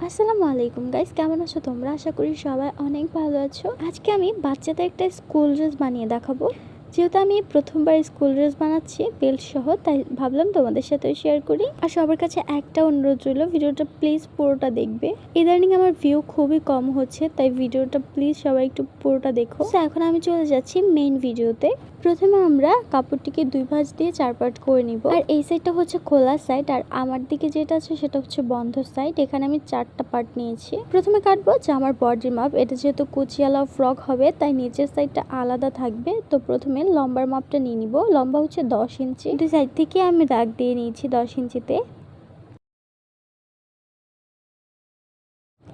আসসালামু আলাইকুম গাইস, কেমন আছো তোমরা? আশা করি সবাই অনেক ভালো আছো। আজকে আমি বাচ্চাদের একটা স্কুল ড্রেস বানিয়ে দেখাবো। যেহেতু আমি প্রথমবার স্কুল ড্রেস বানাচ্ছি বেল্ট সহ, তাই ভাবলাম তোমাদের সাথেও শেয়ার করি। আর সবার কাছে একটা অনুরোধ রইল, ভিডিওটা প্লিজ পুরোটা দেখবে। ইদানিং আমার ভিউ খুবই কম হচ্ছে, তাই ভিডিওটা প্লিজ সবাই একটু পুরোটা দেখো। এখন আমি চলে যাচ্ছি মেইন ভিডিওতে। প্রথমে আমরা কাপড়টিকে 2 ভাঁজ দিয়ে 4 পার্ট করে নিব। আর এই সাইডটা হচ্ছে খোলা সাইড, আর আমার দিকে যেটা আছে সেটা হচ্ছে বন্ধ সাইড। এখানে আমি 4টা পার্ট নিয়েছি। প্রথমে কাটবো জামার বডির মাপ। এটা যেহেতু কুচিওয়ালা ফ্রক হবে, তাই নিচের সাইডটা আলাদা থাকবে। তো প্রথমে লম্বার মাপটা নিয়ে নিব। লম্বা হচ্ছে 10 ইঞ্চি। দুই সাইড থেকে আমি দাগ দিয়ে নিয়েছি 10 ইঞ্চিতে।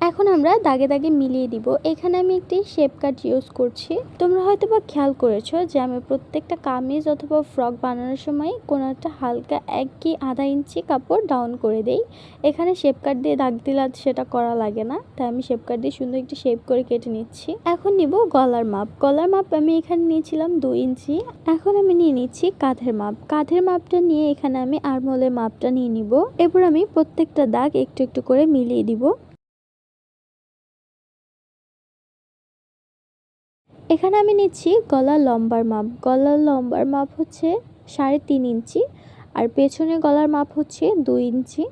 এখন আমরা দাগে দাগে মিলিয়ে দিব। এখানে আমি একটি শেপ কাট ইউজ করছি। তোমরা হয়তো বা খেয়াল করেছো যে আমি প্রত্যেকটা কামিজ অথবা ফ্রক বানানোর সময় কোনো একটা হালকা 1 কি আধা ইঞ্চি কাপড় ডাউন করে দেই। এখানে শেপ কাট দিয়ে দাগ দিলে সেটা করা লাগে না, তাই আমি শেপ কাট দিয়ে সুন্দর একটি শেপ করে কেটে নিচ্ছি। এখন নিব গলার মাপ। গলার মাপ আমি এখানে নিয়েছিলাম 2 ইঞ্চি। এখন আমি নিয়ে নিচ্ছি কাঁধের মাপ। কাঁধের মাপটা নিয়ে এখানে আমি আরমোলের মাপটা নিয়ে নিব। এরপর আমি প্রত্যেকটা দাগ একটু একটু করে মিলিয়ে দিব। এখানে আমি নিচ্ছি গলার লম্বার মাপ। গলার লম্বার মাপ হচ্ছে 3.5 ইঞ্চি, আর পেছনে গলার মাপ হচ্ছে 2 ইঞ্চি।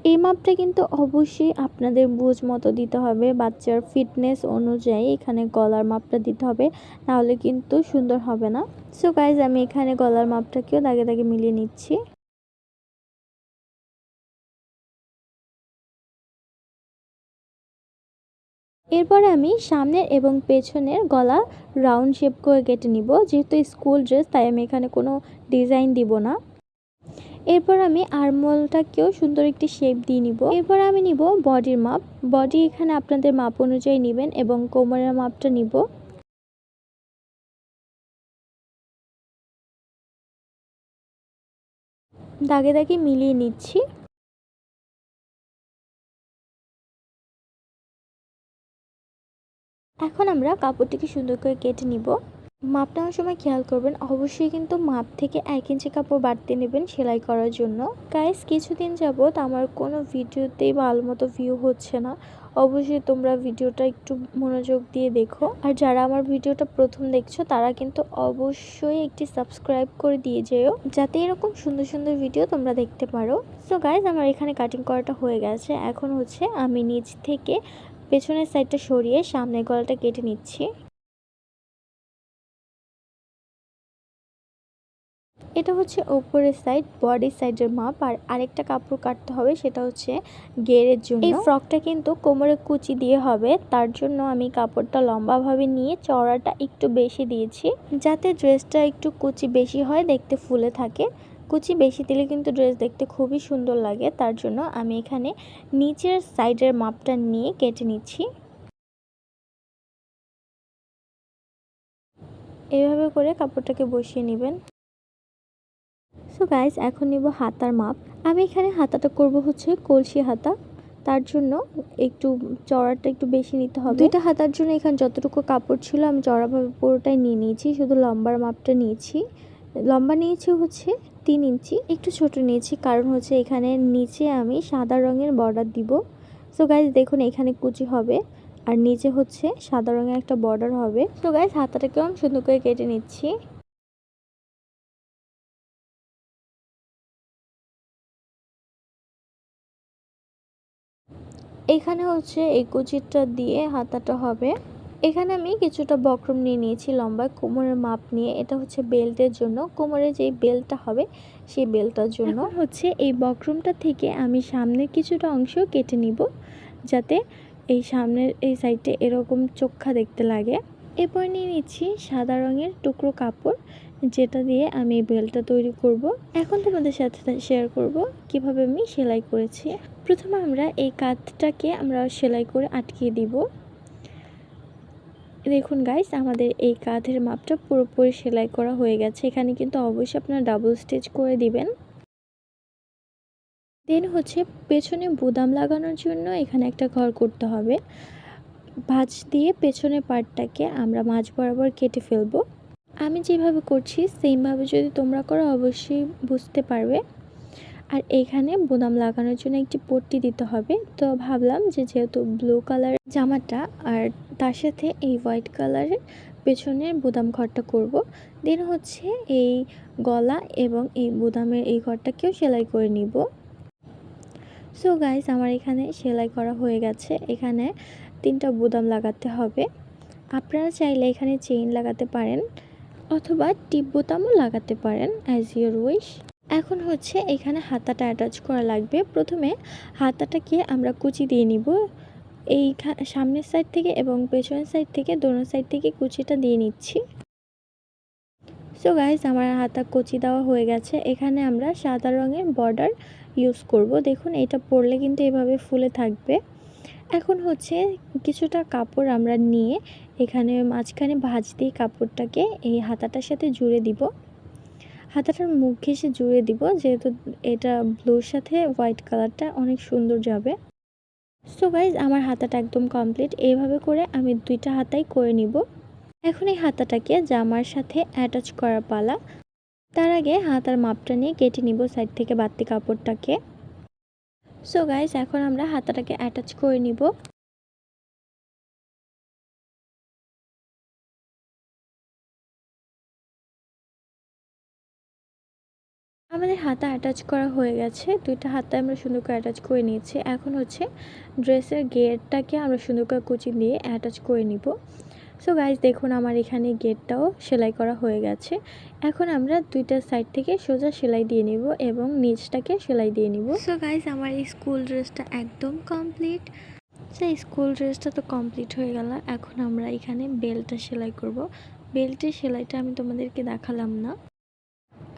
এই মাপটা কিন্তু অবশ্যই আপনাদের বুঝ মতো দিতে হবে, বাচ্চার ফিটনেস অনুযায়ী এখানে গলার মাপটা দিতে হবে, নাহলে কিন্তু সুন্দর হবে না। সো গাইজ, আমি এখানে গলার মাপটাকেও দাগে দাগে মিলিয়ে নিচ্ছি। এরপরে আমি সামনের এবং পেছনের গলা রাউন্ড শেপ করে কেটে নিব। যেহেতু স্কুল ড্রেস, তাই আমি এখানে কোনো ডিজাইন দিব না। এরপর আমি আরমোলটাকেও সুন্দর একটি শেপ দিয়ে নিব। এরপর আমি নিব বডির মাপ। বডি এখানে আপনাদের মাপ অনুযায়ী নেবেন এবং কোমরের মাপটা নিব। দাগে দাগে মিলিয়ে নিচ্ছি। এখন আমরা কাপড়টিকে সুন্দর করে কেটে নিব। মাপ নেওয়ার সময় খেয়াল করবেন, অবশ্যই কিন্তু মাপ থেকে 1 ইঞ্চি কাপড় বাড়তে নেবেন সেলাই করার জন্য। গাইস, কিছুদিন যাবত আমার কোনো ভিডিওতেই ভালো মতো ভিউ হচ্ছে না। অবশ্যই তোমরা ভিডিওটা একটু মনোযোগ দিয়ে দেখো। আর যারা আমার ভিডিওটা প্রথম দেখছো তারা কিন্তু অবশ্যই একটি সাবস্ক্রাইব করে দিয়ে যেও, যাতে এরকম সুন্দর সুন্দর ভিডিও তোমরা দেখতে পারো। সো গাইস, আমার এখানে কাটিং করাটা হয়ে গেছে। এখন হচ্ছে আমি নিচ থেকে পেছনের সাইডটা সরিয়ে সামনের গলাটা কেটে নিচ্ছি। এটা হচ্ছে উপরের সাইড, বডি সাইডের মাপ। আর আরেকটা কাপড় কাটতে হবে, সেটা হচ্ছে গেরের জন্য। এই ফ্রকটা কিন্তু কোমরে কুচি দিয়ে হবে, তার জন্য আমি কাপড়টা লম্বাভাবে নিয়ে চওড়াটা একটু বেশি দিয়েছি, যাতে ড্রেসটা একটু কুচি বেশি হয়, দেখতে ফুলে থাকে। কুচি বেশি দিলে কিন্তু ড্রেস দেখতে খুবই সুন্দর লাগে, তার জন্য আমি এখানে নিচের সাইডের মাপটা নিয়ে কেটে নিচ্ছি। এভাবে করে কাপড়টাকে বসিয়ে নেবেন। সো গাইস, এখন নিব হাতার মাপ। আমি এখানে হাতাটা করব হচ্ছে কলসি হাতা, তার জন্য একটু চওড়াটা একটু বেশি নিতে হবে। 2টা হাতার জন্য এখানে যতটুকু কাপড় ছিল আমি চওড়াভাবে পুরোটাই নিয়ে নিয়েছি, শুধু লম্বার মাপটা নিয়েছি। লম্বা নিয়েছি হচ্ছে 3 ইঞ্চি, একটু ছোট নিয়েছি কারণ হচ্ছে এখানে নিচে আমি সাদা রঙের বর্ডার দিব। সো গাইস, দেখুন এখানে কুচি হবে আর নিচে হচ্ছে সাদা রঙের একটা বর্ডার হবে। সো গাইস, হাতাটাকেও আমি সুন্দর করে কেটে নিচ্ছি। এখানে হচ্ছে এই কুচিটা দিয়ে হাতাটা হবে। এখানে আমি কিছুটা বক্রম নিয়ে নিয়েছি লম্বা, কোমরের মাপ নিয়ে। এটা হচ্ছে বেল্টের জন্য, কোমরে যেই বেল্টটা হবে সেই বেল্টটার জন্য। হচ্ছে এই বক্রমটা থেকে আমি সামনের কিছুটা অংশ কেটে নিব, যাতে এই সামনের এই সাইডে এরকম চোখা দেখতে লাগে। এরপর নিয়ে নিচ্ছি সাদা রঙের টুকরো কাপড়, যেটা দিয়ে আমি এই বেল্টটা তৈরি করব। এখন তোমাদের সাথে শেয়ার করব কিভাবে আমি সেলাই করেছি। প্রথমে আমরা এই কাঁধটাকে আমরা সেলাই করে আটকিয়ে দিব। দেখুন গাইস, আমাদের এই কাঁধের মাপটা পুরোপুরি সেলাই করা হয়ে গেছে। এখানে কিন্তু অবশ্যই আপনারা ডাবল স্টিচ করে দিবেন। দেন হচ্ছে পেছনে বুতাম লাগানোর জন্য এখানে একটা ঘর করতে হবে। ভাঁজ দিয়ে পেছনের পার্টটাকে আমরা মাঝ বরাবর কেটে ফেলবো। আমি যেভাবে করছি সেইমভাবে যদি তোমরা করো অবশ্যই বুঝতে পারবে। আর এখানে বোতাম লাগানোর জন্য একটি পট্টি দিতে হবে। তো ভাবলাম যে যেহেতু ব্লু কালার জামাটা আর তার সাথে এই হোয়াইট কালারের পেছনের বোতাম ঘরটা করব, দেন হচ্ছে এই গলা এবং এই বোতামের এই ঘরটাকেও সেলাই করে নিব। সো গাইস, আমার এখানে সেলাই করা হয়ে গেছে। এখানে 3টা বোতাম লাগাতে হবে। আপনারা চাইলে এখানে চেইন লাগাতে পারেন অথবা টিপ বোতামও লাগাতে পারেন, অ্যাজ ইউর উইশ। এখন হচ্ছে এখানে হাতাটা অ্যাটাচ করা লাগবে। প্রথমে হাতাটাকে আমরা কুচি দিয়ে নিব, এই সামনের সাইড থেকে এবং পেছনের সাইড থেকে, দোনো সাইড থেকে কুচিটা দিয়ে নিচ্ছি। সো গাইস, আমার হাতা কুচি দেওয়া হয়ে গেছে। এখানে আমরা সাদা রঙের বর্ডার ইউজ করব। দেখুন, এটা পরলে কিন্তু এভাবে ফুলে থাকবে। এখন হচ্ছে কিছুটা কাপড় আমরা নিয়ে এখানে মাঝখানে ভাঁজ দিয়ে কাপড়টাকে এই হাতাটার সাথে জুড়ে দিব। হাতাটার মুখ ঘেঁষে জুড়ে দিব, যেহেতু এটা ব্লুর সাথে হোয়াইট কালারটা অনেক সুন্দর যাবে। সো গাইজ, আমার হাতাটা একদম কমপ্লিট। এইভাবে করে আমি 2টা হাতাই করে নিব। এখন এই হাতাটাকে জামার সাথে অ্যাটাচ করার পালা। তার আগে হাতার মাপটা নিয়ে কেটে নিব সাইড থেকে বাড়তি কাপড়টাকে। সো গাইজ, এখন আমরা হাতাটাকে অ্যাটাচ করে নিব। আমাদের হাতা অ্যাটাচ করা হয়ে গেছে। 2টা হাতা আমরা সুন্দর করে অ্যাটাচ করে নিয়েছি। এখন হচ্ছে ড্রেসের গেটটাকে আমরা সুন্দর করে কুচি দিয়ে অ্যাটাচ করে নিব। সো গাইজ, দেখুন আমার এখানে গেটটাও সেলাই করা হয়ে গেছে। এখন আমরা 2টা সাইড থেকে সোজা সেলাই দিয়ে নিব এবং নিচটাকে সেলাই দিয়ে নিব। সো গাইজ, আমার এই স্কুল ড্রেসটা একদম কমপ্লিট। সেই স্কুল ড্রেসটা তো কমপ্লিট হয়ে গেল। এখন আমরা এখানে বেল্টটা সেলাই করব। বেল্টের সেলাইটা আমি তোমাদেরকে দেখালাম না।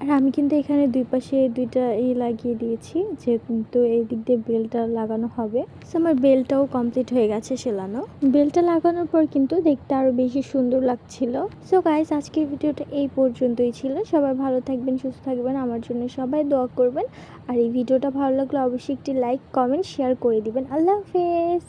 আর আমি কিন্তু এখানে 2 পাশে 2টা লাগিয়ে দিয়েছি, যেহেতু এই দিক দিয়ে বেলটা লাগানো হবে। সো আমার বেলটাও কমপ্লিট হয়ে গেছে সেলানো। বেলটা লাগানোর পর কিন্তু দেখতে আরও বেশি সুন্দর লাগছিল। সো গাইস, আজকের ভিডিওটা এই পর্যন্তই ছিল। সবাই ভালো থাকবেন, সুস্থ থাকবেন, আমার জন্য সবাই দোয়া করবেন। আর এই ভিডিওটা ভালো লাগলে অবশ্যই একটি লাইক, কমেন্ট, শেয়ার করে দিবেন। আল্লাহ হাফেজ।